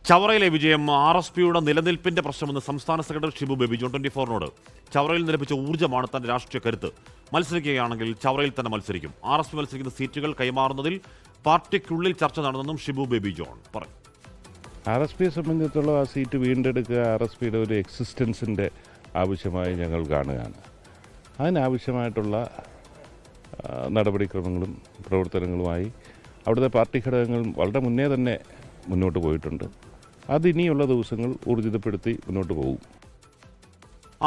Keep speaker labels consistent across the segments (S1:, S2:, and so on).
S1: ചവറയിലെ വിജയം RSPയുടെ നിലനിൽപ്പിന്റെ പ്രശ്നമെന്ന് സംസ്ഥാന സെക്രട്ടറി ഷിബു ബേബി ജോൺ 24നോട്. ചവറയിൽ നിലപ്പിച്ച ഊർജ്ജമാണ് തന്റെ രാഷ്ട്രീയ കരുത്ത്. മത്സരിക്കുകയാണെങ്കിൽ ചവറയിൽ തന്നെ മത്സരിക്കും. RSP മത്സരിക്കുന്ന സീറ്റുകൾ കൈമാറുന്നതിൽ പാർട്ടിക്കുള്ളിൽ ചർച്ച നടന്നെന്നും ഷിബു ബേബി ജോൺ പറഞ്ഞു.
S2: RSPയെ സംബന്ധിച്ചിടത്തോളം ആ സീറ്റ് വീണ്ടെടുക്കുക RSPയുടെ ഒരു എക്സിസ്റ്റൻസിൻ്റെ ആവശ്യമായി ഞങ്ങൾ കാണുകയാണ്. അതിനാവശ്യമായിട്ടുള്ള നടപടിക്രമങ്ങളും പ്രവർത്തനങ്ങളുമായി അവിടുത്തെ പാർട്ടി ഘടകങ്ങൾ വളരെ മുന്നേ തന്നെ മുന്നോട്ട് പോയിട്ടുണ്ട്. അതിനിയുള്ള ദിവസങ്ങൾ ഊർജിതപ്പെടുത്തി മുന്നോട്ട് പോകും.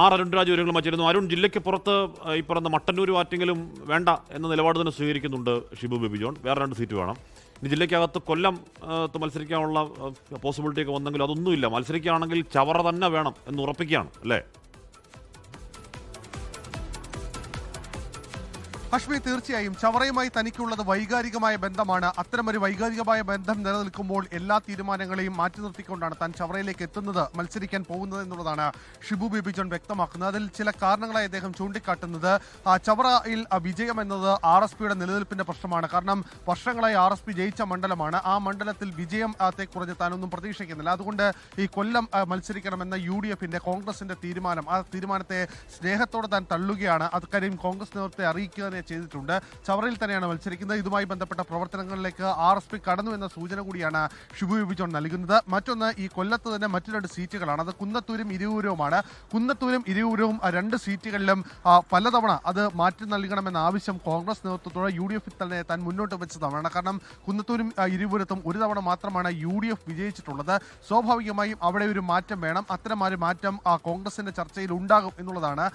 S1: അരുൺ രാജ് വിവരങ്ങൾ വച്ചിരുന്നു. അരുൺ, ജില്ലയ്ക്ക് പുറത്ത് ഈ പറഞ്ഞ മട്ടന്നൂരും ആറ്റിങ്ങലും വേണ്ട എന്ന നിലപാട് തന്നെ സ്വീകരിക്കുന്നുണ്ട് ഷിബു ബേബി ജോൺ. വേറെ 2 സീറ്റ് വേണം. ഇനി ജില്ലയ്ക്കകത്ത് കൊല്ലം മത്സരിക്കാനുള്ള പോസിബിലിറ്റി ഒക്കെ വന്നെങ്കിലും അതൊന്നുമില്ല. മത്സരിക്കുകയാണെങ്കിൽ ചവറ തന്നെ വേണം എന്ന് ഉറപ്പിക്കുകയാണ് അല്ലേ?
S3: ഹഷ്മി, തീർച്ചയായും ചവറയുമായി തനിക്കുള്ളത് വൈകാരികമായ ബന്ധമാണ്. അത്തരമൊരു വൈകാരികമായ ബന്ധം നിലനിൽക്കുമ്പോൾ എല്ലാ തീരുമാനങ്ങളെയും മാറ്റി നിർത്തിക്കൊണ്ടാണ് താൻ ചവറയിലേക്ക് എത്തുന്നത്, മത്സരിക്കാൻ പോകുന്നത് എന്നുള്ളതാണ് ഷിബു ബേബി ജോൺ വ്യക്തമാക്കുന്നത്. അതിൽ ചില കാരണങ്ങളായി അദ്ദേഹം ചൂണ്ടിക്കാട്ടുന്നത് ചവറയിൽ വിജയം എന്നത് RSPയുടെ നിലനിൽപ്പിന്റെ പ്രശ്നമാണ്. കാരണം വർഷങ്ങളായി RSP ജയിച്ച മണ്ഡലമാണ്. ആ മണ്ഡലത്തിൽ വിജയത്തെക്കുറിച്ച് താനൊന്നും പ്രതീക്ഷിക്കുന്നില്ല. അതുകൊണ്ട് ഈ കൊല്ലം മത്സരിക്കണമെന്ന UDFന്റെ കോൺഗ്രസിന്റെ തീരുമാനം, ആ തീരുമാനത്തെ സ്നേഹത്തോടെ താൻ തള്ളുകയാണ്. അക്കാര്യം കോൺഗ്രസ് നേതൃത്വത്തെ അറിയിക്കുക ചെയ്തിട്ടുണ്ട്. ചവറയിൽ തന്നെയാണ് മത്സരിക്കുന്നത്. ഇതുമായി ബന്ധപ്പെട്ട പ്രവർത്തനങ്ങളിലേക്ക് RSP കടന്നു എന്ന സൂചന കൂടിയാണ് ഷിബു ബേബി ജോൺ നൽകുന്നത്. മറ്റൊന്ന്, ഈ കൊല്ലത്ത് തന്നെ മറ്റു 2 സീറ്റുകളാണ്. അത് കുന്നത്തൂരും ഇരൂരുമാണ്. കുന്നത്തൂരും ഇരൂരും 2 സീറ്റുകളിലും പലതവണ അത് മാറ്റി നൽകണമെന്ന ആവശ്യം കോൺഗ്രസ് നേതൃത്വത്തോടെ UDF തന്നെ താൻ മുന്നോട്ട് വെച്ചതാണ്. കാരണം കുന്നത്തൂരും ഇരൂരത്തും ഒരു തവണ മാത്രമാണ് UDF വിജയിച്ചിട്ടുള്ളത്. സ്വാഭാവികമായും അവിടെ ഒരു മാറ്റം വേണം. അത്തരം ഒരു മാറ്റം കോൺഗ്രസിന്റെ ചർച്ചയിൽ ഉണ്ടാകും എന്നുള്ളതാണ്.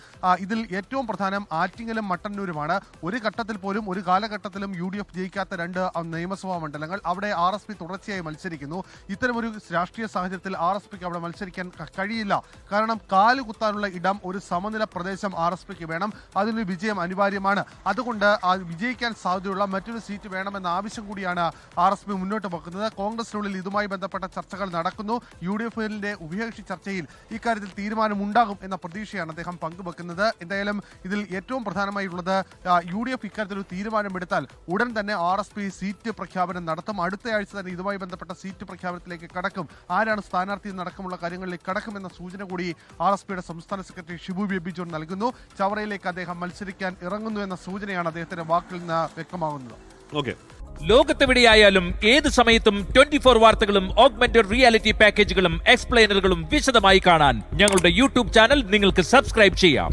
S3: ഇതിൽ ഏറ്റവും പ്രധാനം ആറ്റിങ്ങലും മട്ടന്നൂരുമാണ്. ഒരു ഘട്ടത്തിൽ പോലും ഒരു കാലഘട്ടത്തിലും UDF ജയിക്കാത്ത 2 നിയമസഭാ മണ്ഡലങ്ങൾ. അവിടെ RSP തുടർച്ചയായി മത്സരിക്കുന്നു. ഇത്തരമൊരു രാഷ്ട്രീയ സാഹചര്യത്തിൽ RSPക്ക് അവിടെ മത്സരിക്കാൻ കഴിയില്ല. കാരണം കാലുകുത്താനുള്ള ഇടം, ഒരു സമനില പ്രദേശം RSPക്ക് വേണം. അതിനൊരു വിജയം അനിവാര്യമാണ്. അതുകൊണ്ട് വിജയിക്കാൻ സാധ്യതയുള്ള മറ്റൊരു സീറ്റ് വേണമെന്ന ആവശ്യം കൂടിയാണ് RSP മുന്നോട്ട് വെക്കുന്നത്. കോൺഗ്രസിനുള്ളിൽ ഇതുമായി ബന്ധപ്പെട്ട ചർച്ചകൾ നടക്കുന്നു. UDFന്റെ ഉഭയകക്ഷി ചർച്ചയിൽ ഇക്കാര്യത്തിൽ തീരുമാനമുണ്ടാകും എന്ന പ്രതീക്ഷയാണ് അദ്ദേഹം പങ്കുവെക്കുന്നത്. എന്തായാലും ഇതിൽ ഏറ്റവും പ്രധാനമായുള്ളത് UDF ഇക്കാര്യത്തിൽ ഒരു തീരുമാനമെടുത്താൽ ഉടൻ തന്നെ RSP സീറ്റ് പ്രഖ്യാപനം നടത്തും. അടുത്തയാഴ്ച തന്നെ ഇതുമായി ബന്ധപ്പെട്ട സീറ്റ് പ്രഖ്യാപനത്തിലേക്ക് കടക്കും. ആരാണ് സ്ഥാനാർത്ഥി എന്നടക്കമുള്ള കാര്യങ്ങളിലേക്ക് കടക്കുമെന്ന സൂചന കൂടി RSPയുടെ സംസ്ഥാന സെക്രട്ടറി ഷിബു ബേബി ജോൺ നൽകുന്നു. ചവറയിലേക്ക് അദ്ദേഹം മത്സരിക്കാൻ ഇറങ്ങുന്നു എന്ന സൂചനയാണ് അദ്ദേഹത്തിന്റെ വാക്കിൽ നിന്ന് വ്യക്തമാകുന്നത്.
S4: ലോകത്തെവിടെയായാലും ഏത് സമയത്തും 24 വാർത്തകളും ഓഗ്മെന്റഡ് റിയാലിറ്റി പാക്കേജുകളും എക്സ്പ്ലെയിനറുകളും വിശദമായി കാണാൻ ഞങ്ങളുടെ YouTube ചാനൽ നിങ്ങൾക്ക് സബ്സ്ക്രൈബ് ചെയ്യാം.